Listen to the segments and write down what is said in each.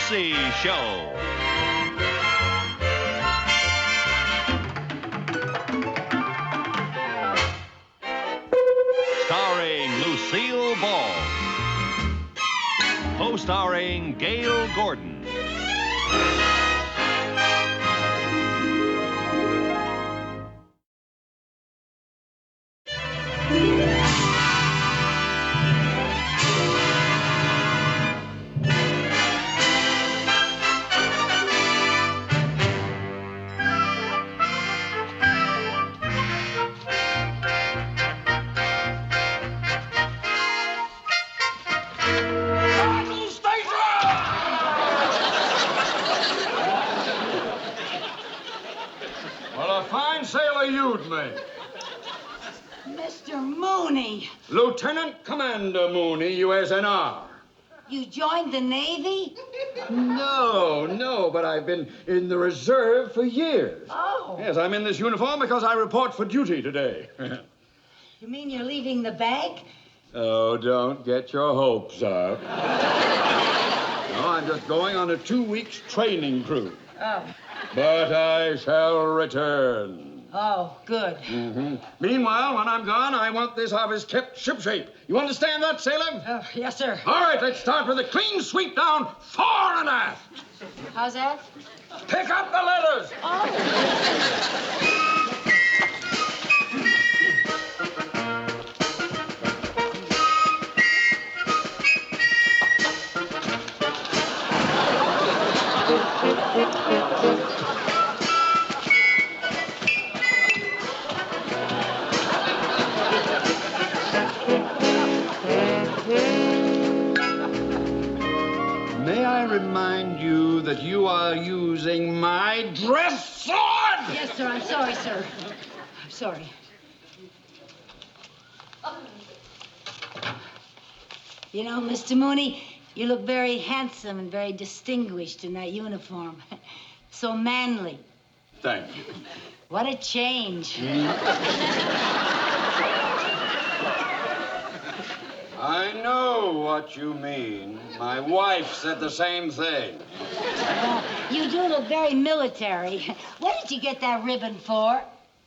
Lucy Show. Starring Lucille Ball. Co-starring Gail Gordon. Well, a fine sailor you'd make. Mr. Mooney, Lieutenant Commander Mooney, USNR. you joined the Navy? No, but I've been in the reserve for years. Oh. Yes, I'm in this uniform because I report for duty today. You mean you're leaving the bank? Oh, don't get your hopes up. No, I'm just going on a 2-week training cruise. Oh. But I shall return. Oh, good. Meanwhile, when I'm gone, I want this office kept shipshape. You understand that, sailor? Oh, yes, sir. All right, let's start with a clean sweep down fore and aft. How's that? Pick up the letters. Oh. May I remind you that you are using my dress sword? Yes, sir. I'm sorry, sir. I'm sorry. You know, Mr. Mooney, you look very handsome and very distinguished in that uniform. So manly. Thank you. What a change. I know what you mean. My wife said the same thing. You do look very military. What did you get that ribbon for?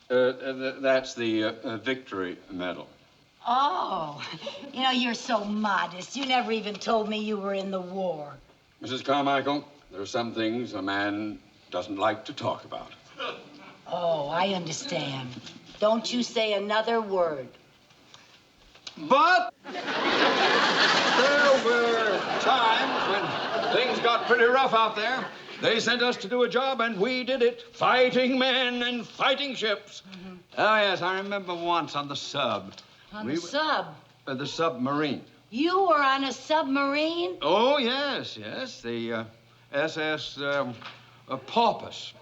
That's the Victory Medal. Oh, you know, you're so modest. You never even told me you were in the war. Mrs. Carmichael, there are some things a man doesn't like to talk about. Oh, I understand. Don't you say another word. But there were times when things got pretty rough out there. They sent us to do a job, and we did it. Fighting men and fighting ships. Oh, yes, I remember once on the sub. On the sub? The submarine. You were on a submarine? Oh, yes. The SS Porpoise.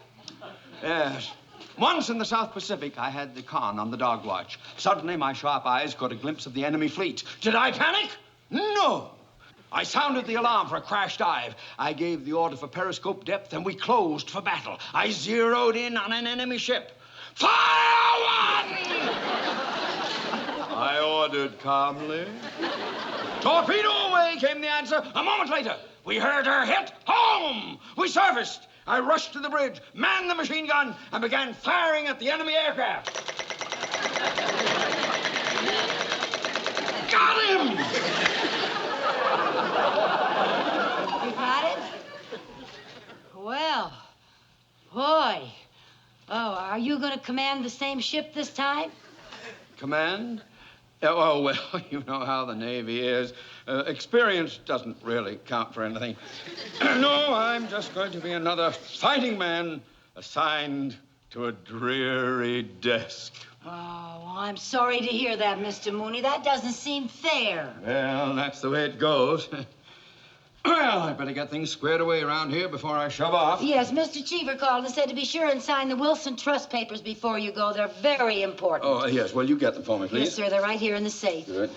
Yes. Once in the South Pacific, I had the con on the dog watch. Suddenly, my sharp eyes caught a glimpse of the enemy fleet. Did I panic? No. I sounded the alarm for a crash dive. I gave the order for periscope depth, and we closed for battle. I zeroed in on an enemy ship. Fire one! I ordered calmly. Torpedo away, came the answer. A moment later, we heard her hit home. We surfaced. I rushed to the bridge, manned the machine gun, and began firing at the enemy aircraft. Got him! You got it? Well, boy. Oh, are you going to command the same ship this time? Command? Oh, well, you know how the Navy is. Experience doesn't really count for anything. No, I'm just going to be another fighting man assigned to a dreary desk. Oh, well, I'm sorry to hear that, Mr. Mooney. That doesn't seem fair. Well, that's the way it goes. Well, I better get things squared away around here before I shove off. Yes, Mr. Cheever called and said to be sure and sign the Wilson Trust papers before you go. They're very important. Oh, yes. Well, you get them for me, please. Yes, sir. They're right here in the safe. Good.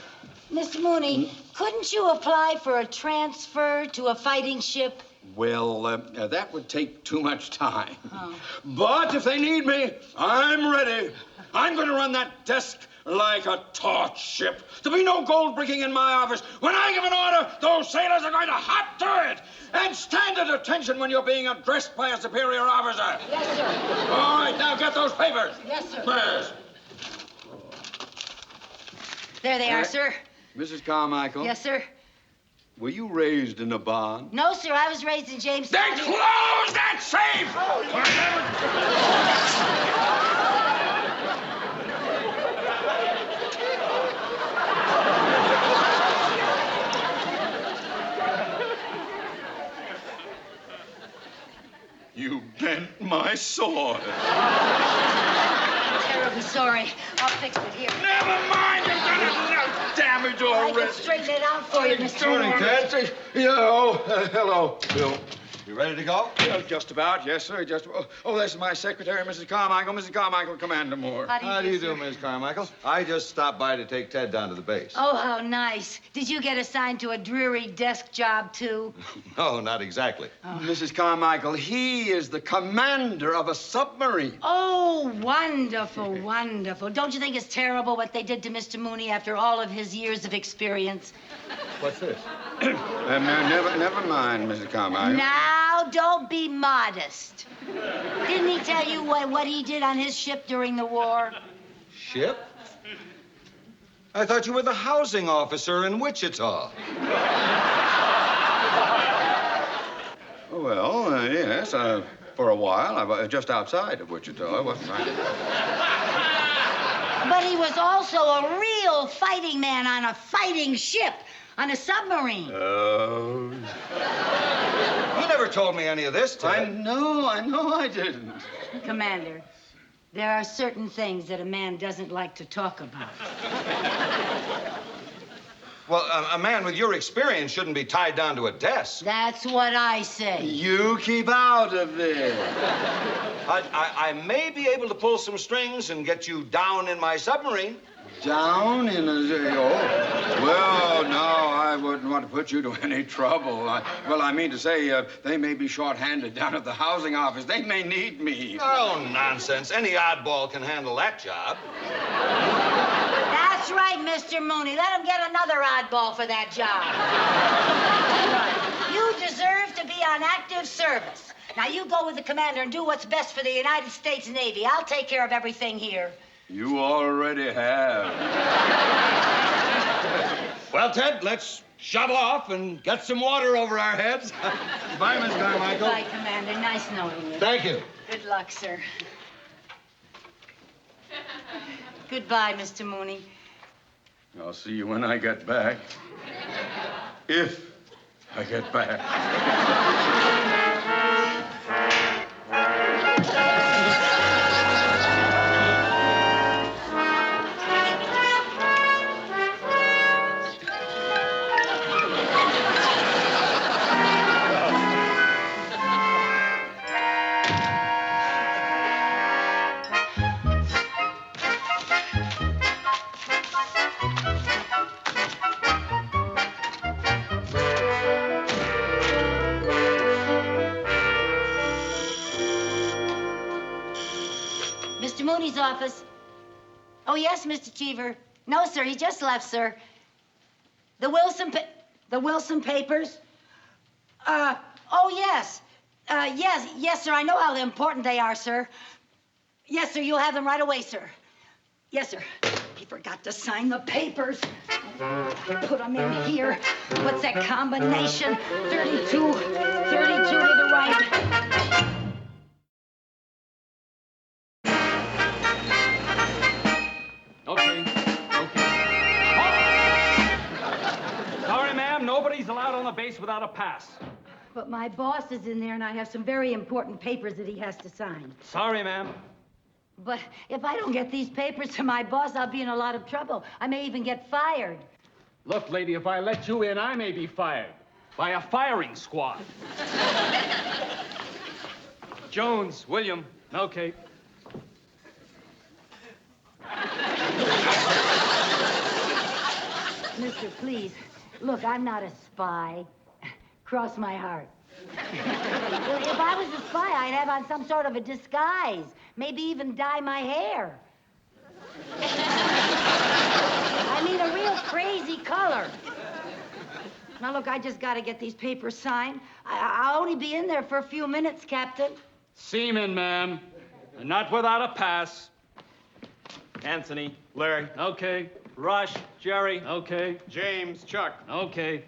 Mr. Mooney, couldn't you apply for a transfer to a fighting ship? Well, that would take too much time. Oh. But if they need me, I'm ready. I'm going to run that desk like a taut ship. There'll be no gold bricking in my office. When I give an order, those sailors are going to hop to it. And stand at attention when you're being addressed by a superior officer. Yes, sir. All right, now get those papers. Yes, sir. Yes. There they are, sir. Mrs. Carmichael? Yes, sir. Were you raised in a barn? No, sir, I was raised in Jamestown. Then close that safe! You bent my sword. I'm terribly sorry. I'll fix it here. Never mind, you've done enough damage I can already. straighten it out for you, Mr. Morning, Moore. Ted. Hello, Bill. You ready to go? Just about, yes, sir. Oh, this is my secretary, Mrs. Carmichael. Mrs. Carmichael, Commander Moore. How do you sir? do, Miss Carmichael? I just stopped by to take Ted down to the base. Oh, how nice. Did you get assigned to a dreary desk job, too? No, not exactly. Mrs. Carmichael, he is the commander of a submarine. Oh, wonderful, wonderful. Don't you think it's terrible what they did to Mr. Mooney after all of his years of experience? What's this? Never mind, Mrs. Carmichael. Now, don't be modest. Didn't he tell you what he did on his ship during the war? Ship? I thought you were the housing officer in Wichita. Well, yes, for a while. I was just outside of Wichita. I wasn't trying to... But he was also a real fighting man on a fighting ship, on a submarine. Oh. You never told me any of this, Ted. I know I didn't. Commander, there are certain things that a man doesn't like to talk about. Well, a man with your experience shouldn't be tied down to a desk. That's what I say. You keep out of it. I may be able to pull some strings and get you down in my submarine. Down in a... Oh. Well, no, I wouldn't want to put you to any trouble. I mean to say, they may be short-handed down at the housing office. They may need me. Oh, nonsense. Any oddball can handle that job. That's right, Mr. Mooney. Let him get another oddball for that job. You deserve to be on active service. Now, you go with the commander and do what's best for the United States Navy. I'll take care of everything here. You already have. Well, Ted, let's shove off and get some water over our heads. Bye, Miss Carmichael. Goodbye, Commander. Nice knowing you. Thank you. Good luck, sir. Goodbye, Mr. Mooney. I'll see you when I get back. If I get back. Mr. Mooney's office. Oh, yes, Mr. Cheever. No, sir, he just left, sir. The Wilson papers? Oh, yes. Yes, sir, I know how important they are, sir. Yes, sir, you'll have them right away, sir. Yes, sir. He forgot to sign the papers. Put them in here. What's that combination? 32 to the right. Okay. Sorry, ma'am, nobody's allowed on the base without a pass. But my boss is in there, and I have some very important papers that he has to sign. Sorry, ma'am. But if I don't get these papers to my boss, I'll be in a lot of trouble. I may even get fired. Look, lady, if I let you in, I may be fired by a firing squad. Jones, William, okay. Mister, please. Look, I'm not a spy. Cross my heart. If I was a spy, I'd have on some sort of a disguise. Maybe even dye my hair. I mean, a real crazy color. Now, look, I just got to get these papers signed. I'll only be in there for a few minutes, Captain. Seaman, ma'am. And not without a pass. Anthony, Larry, Okay. Rush, Jerry, Okay. James, Chuck. Okay.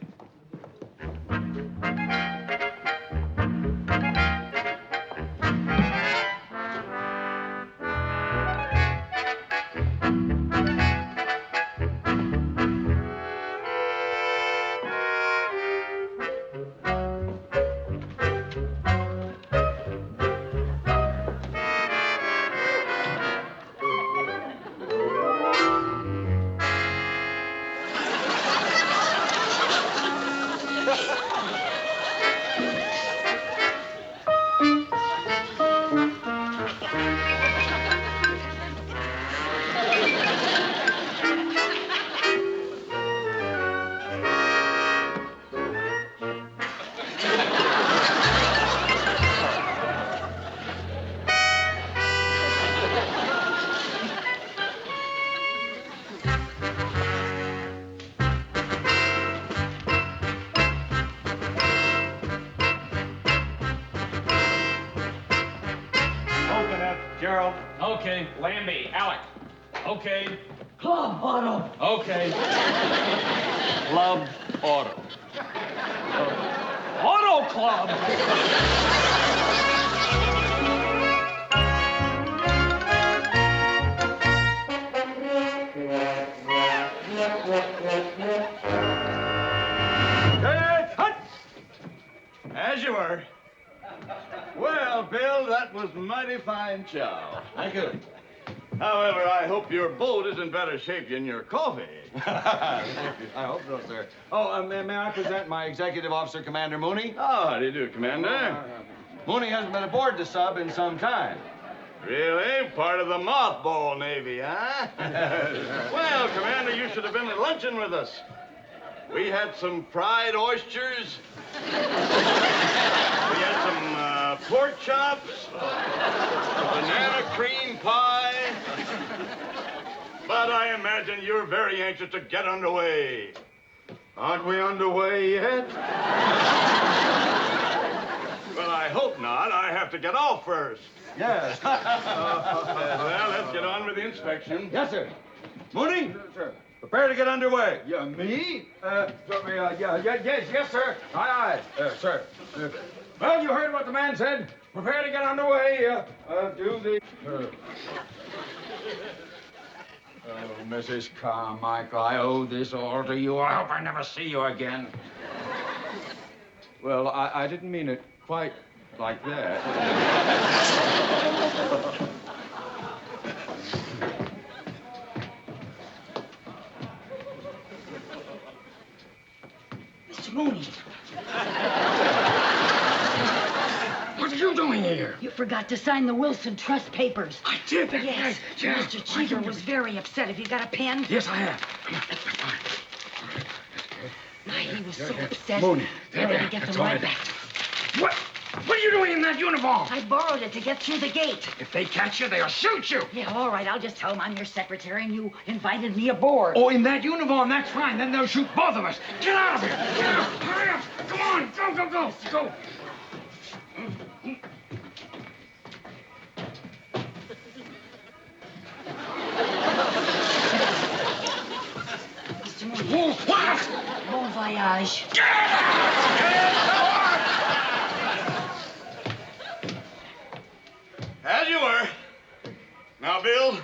Coconut, Gerald. Okay. Lambie, Alec. Okay. Club Auto. Okay. Club Auto. Auto Club. Good. Hut. As you were. Well, Bill, that was mighty fine chow. Thank you. However, I hope your boat is in better shape than your coffee. I hope so, sir. Oh, may I present my executive officer, Commander Mooney? Oh, how do you do, Commander? Mooney hasn't been aboard the sub in some time. Really? Part of the mothball Navy, huh? Well, Commander, you should have been at luncheon with us. We had some fried oysters. We had some pork chops, a banana cream pie. But I imagine you're very anxious to get underway. Aren't we underway yet? Well, I hope not. I have to get off first. Yes. Well, let's get on with the inspection. Yes, sir. Mooney, Sir. prepare to get underway. Yeah, me? Yes, sir. Aye, sir. Well, you heard what the man said. Prepare to get underway. Do the... Oh, Mrs. Carmichael, I owe this all to you. I hope I never see you again. Well, I didn't mean it quite like that. Mr. Mooney, What are you doing here? you forgot to sign the Wilson Trust papers. I did. Yes. Yeah. Mr. Cheever was very upset. Have you got a pen? Yes, I have. He was so upset. Mooney, We're there, going to get that's them all right right. back. What are you doing in that uniform? I borrowed it to get through the gate. If they catch you, they'll shoot you. Yeah, all right. I'll just tell them I'm your secretary and you invited me aboard. Oh, in that uniform, that's fine. Then they'll shoot both of us. Get out of here. Get out. Hurry up. Come on. Go. Mr. Mooney. What? Bon voyage. As you were. Now, Bill,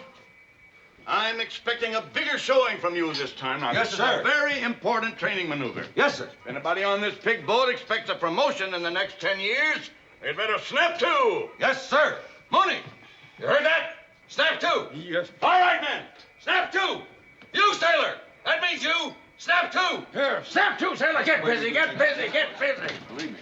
I'm expecting a bigger showing from you this time. Now, Yes, this sir. is a very important training maneuver. Yes, sir. If anybody on this big boat expects a promotion in the next 10 years, they'd better snap to. Yes, sir. Mooney, you heard that? Snap to. Yes. All right, men. Snap to. You, sailor. That means you. Snap to. Here, snap to, sailor. Get busy. Believe me.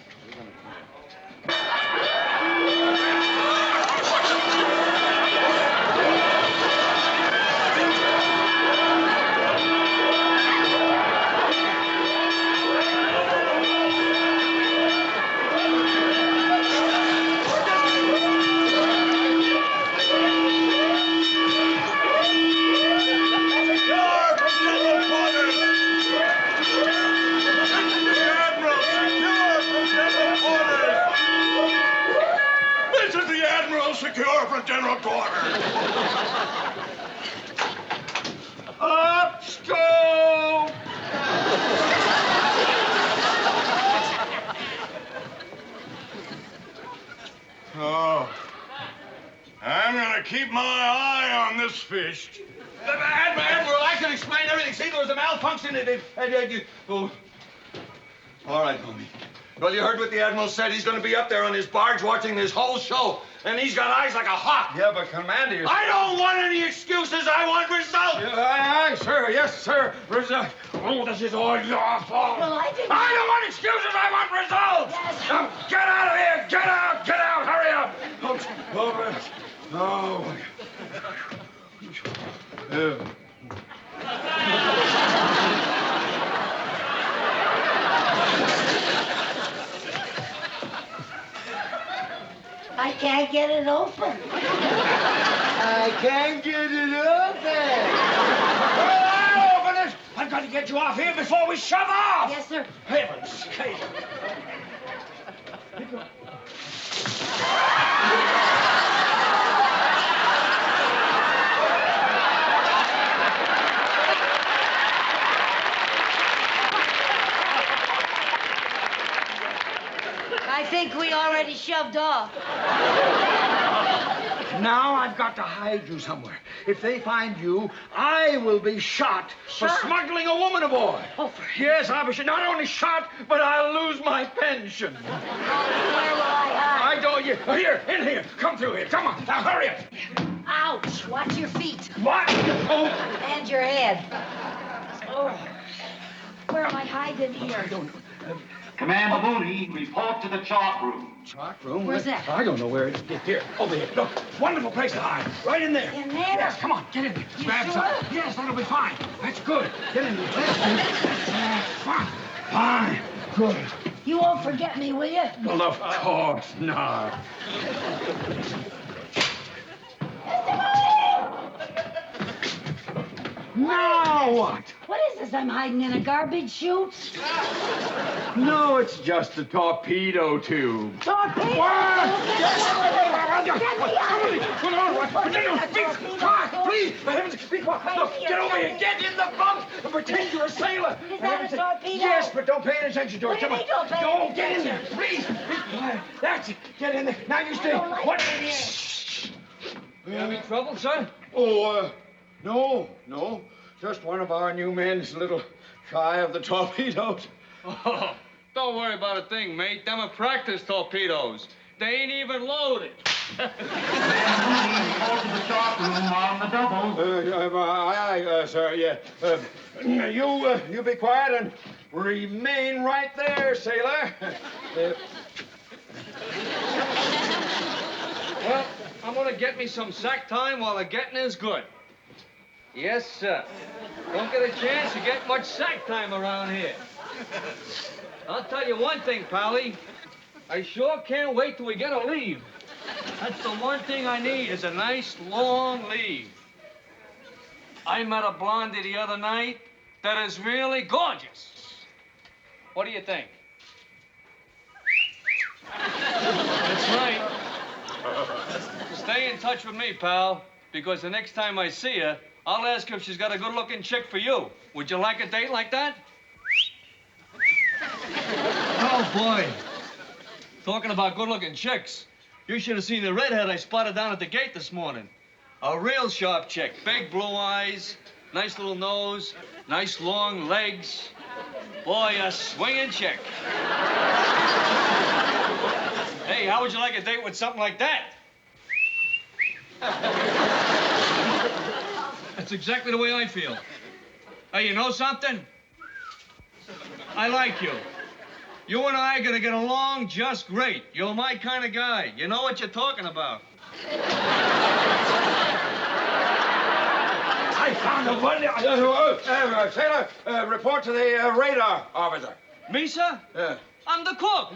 secure from general quarters. Up scope! Oh, I'm gonna keep my eye on this fish. Admiral, I can explain everything. See, there was a malfunction. Oh. All right, homie. Well, you heard what the Admiral said. He's going to be up there on his barge watching this whole show. And he's got eyes like a hawk. Yeah, but Commander... I don't want any excuses. I want results. Aye, sir. Yes, sir. Result. Oh, this is all your fault. Well, I didn't... I don't want excuses. I want results. Yes. Now, get out of here. Get out. Get out. Hurry up. Oh. I can't get it open. I can't get it open. Well, I'll open it. I've got to get you off here before we shove off. Yes, sir. Heaven's sake. I think we already shoved off. Now I've got to hide you somewhere. If they find you, I will be shot for Shot? smuggling a woman aboard. Oh, Yes, I'll be shot. Not only shot, but I'll lose my pension. where will I hide? I don't... Here, in here. Come through here. Come on. Now, hurry up. Ouch! Watch your feet. What? Oh. And your head. Oh. Where am I hiding here? Commander Mooney, report to the chart room. Chart room? Where's that? I don't know where it is. Here, over here. Look, wonderful place to hide. Right in there. In there? Yes, come on, get in there. You Grab sure? something. Yes, that'll be fine. That's good. Get in there. Fine. Fine. Good. You won't forget me, will you? Well, of course not. Now what? What is this? I'm hiding in a garbage chute? No, it's just a torpedo tube. Torpedo! Get me out of here! Please, for heaven's sake, be quiet. Look, get over here. Get in the bunk and pretend you're a sailor. Is that a torpedo? Yes, but don't pay any attention to it. What do Come you on. mean don't pay Don't any get in there. attention? Please, be quiet. That's it. Get in there. Now you stay. don't like What? it in here. Shh. You having trouble, sir? Oh, no. Just one of our new men's a little shy of the torpedoes. Oh, don't worry about a thing, mate. Them are practice torpedoes. They ain't even loaded. Commander Mooney, report to the chart room on the double. Aye, sir, yeah. You be quiet and remain right there, sailor. Well, I'm gonna get me some sack time while the getting is good. Yes, sir. Don't get a chance to get much sack time around here. I'll tell you one thing, Pally. I sure can't wait till we get a leave. That's the one thing I need is a nice long leave. I met a blondie the other night that is really gorgeous. What do you think? That's right. Stay in touch with me, pal, because the next time I see her, I'll ask if she's got a good-looking chick for you. Would you like a date like that? Oh, boy. Talking about good-looking chicks, you should have seen the redhead I spotted down at the gate this morning. A real sharp chick. Big blue eyes, nice little nose, nice long legs. Boy, a swinging chick. Hey, how would you like a date with something like that? That's exactly the way I feel. Hey, you know something? I like you. You and I are gonna get along just great. You're my kind of guy. You know what you're talking about. I found a one. Sailor, report to the radar officer. Me, sir? Yeah. I'm the cook.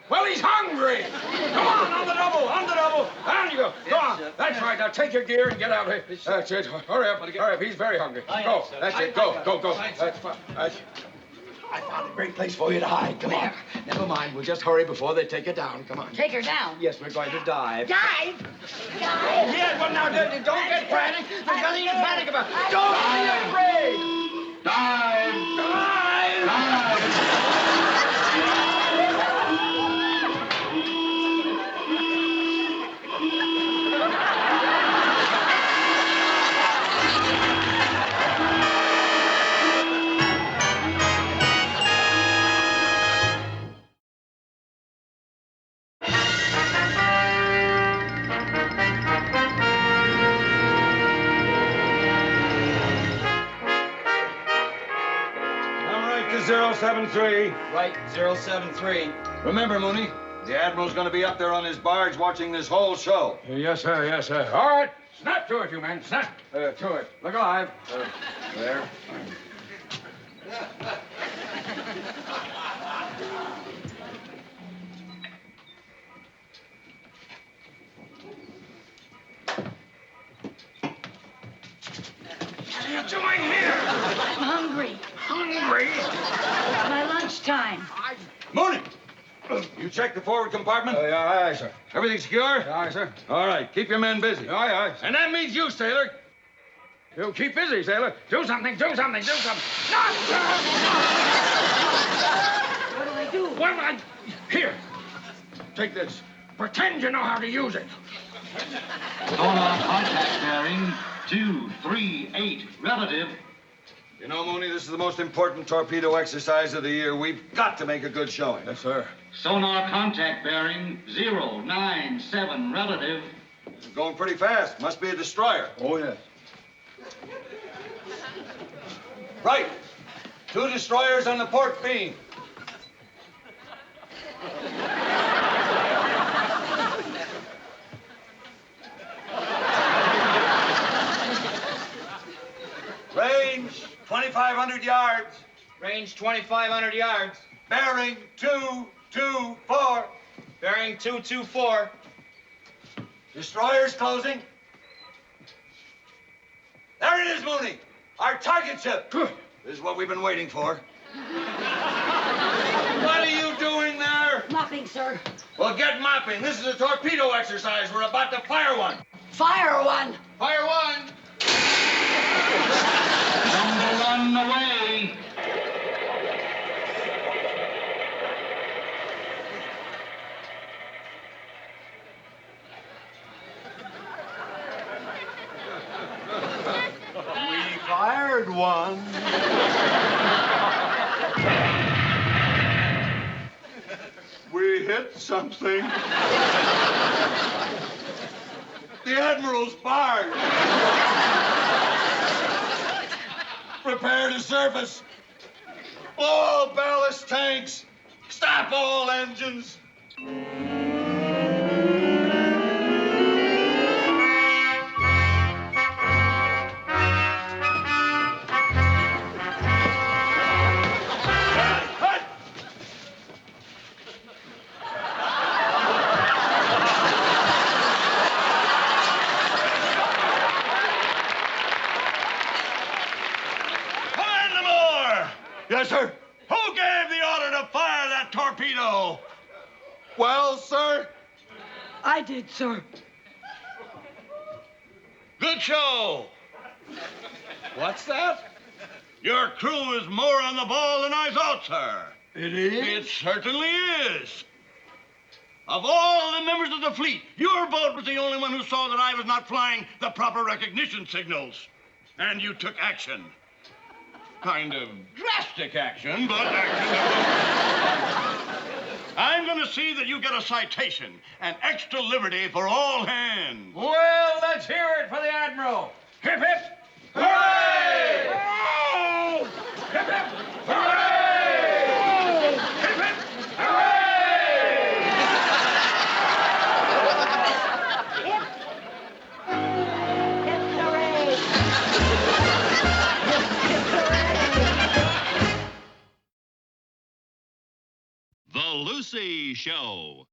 Well, he's hungry. Come on the double. Down you go. Go on. That's right. Now take your gear and get out here. That's it. Hurry up. He's very hungry. Go. That's it. Go. That's fine. I found a great place for you to hide. Come on. Never mind. We'll just hurry before they take her down. Come on. Take her down. Yes, we're going to dive. Dive? Dive? Yes, well, now, don't get frantic. There's nothing to panic about. Don't be afraid. Dive! Dive! I'm right to 073. Right, 073. Remember, Mooney, the Admiral's going to be up there on his barge watching this whole show. Yes, sir, yes, sir. All right. Snap to it, you men. Snap to it. Look alive. There. What are you doing here? I'm hungry. Hungry? It's my lunchtime. Mooney! You check the forward compartment? Aye, aye, sir. Everything secure? Aye, sir. All right, keep your men busy. Aye, aye. And that means you, sailor. You keep busy, sailor. Do something, do something, do something. What do I do? Well, here. Take this. Pretend you know how to use it. Sonar contact bearing 238 relative. You know, Mooney, this is the most important torpedo exercise of the year. We've got to make a good showing. Yes, sir. Sonar contact bearing 097 relative. This is going pretty fast. Must be a destroyer. Oh, yes. Right. 2 destroyers on the port beam. Range 2,500 yards. Range 2,500 yards. Bearing 224. Bearing 224. Destroyers closing. There it is, Mooney. Our target ship. This is what we've been waiting for. What are you doing there? Nothing, sir. Well, get mopping. This is a torpedo exercise. We're about to fire one. Fire one. Fire one. Number 1 away. We fired one. We hit something. The Admiral's barge. Prepare to surface. Blow all ballast tanks. Stop all engines. Cut! Commander Moore! Yes, sir? Who gave the order to fire that torpedo? Well, sir? I did, sir. Good show. What's that? Your crew is more on the ball than I thought, sir. It is? It certainly is. Of all the members of the fleet, your boat was the only one who saw that I was not flying the proper recognition signals. And you took action. Kind of drastic action, but action. I'm going to see that you get a citation, an extra liberty for all hands. Well, let's hear it for the Admiral. Hip, hip. Hooray! Hooray! Hip, hip. Hooray! Hip, hip. Hip. Hip hooray! Hip hooray! The Lucy Show.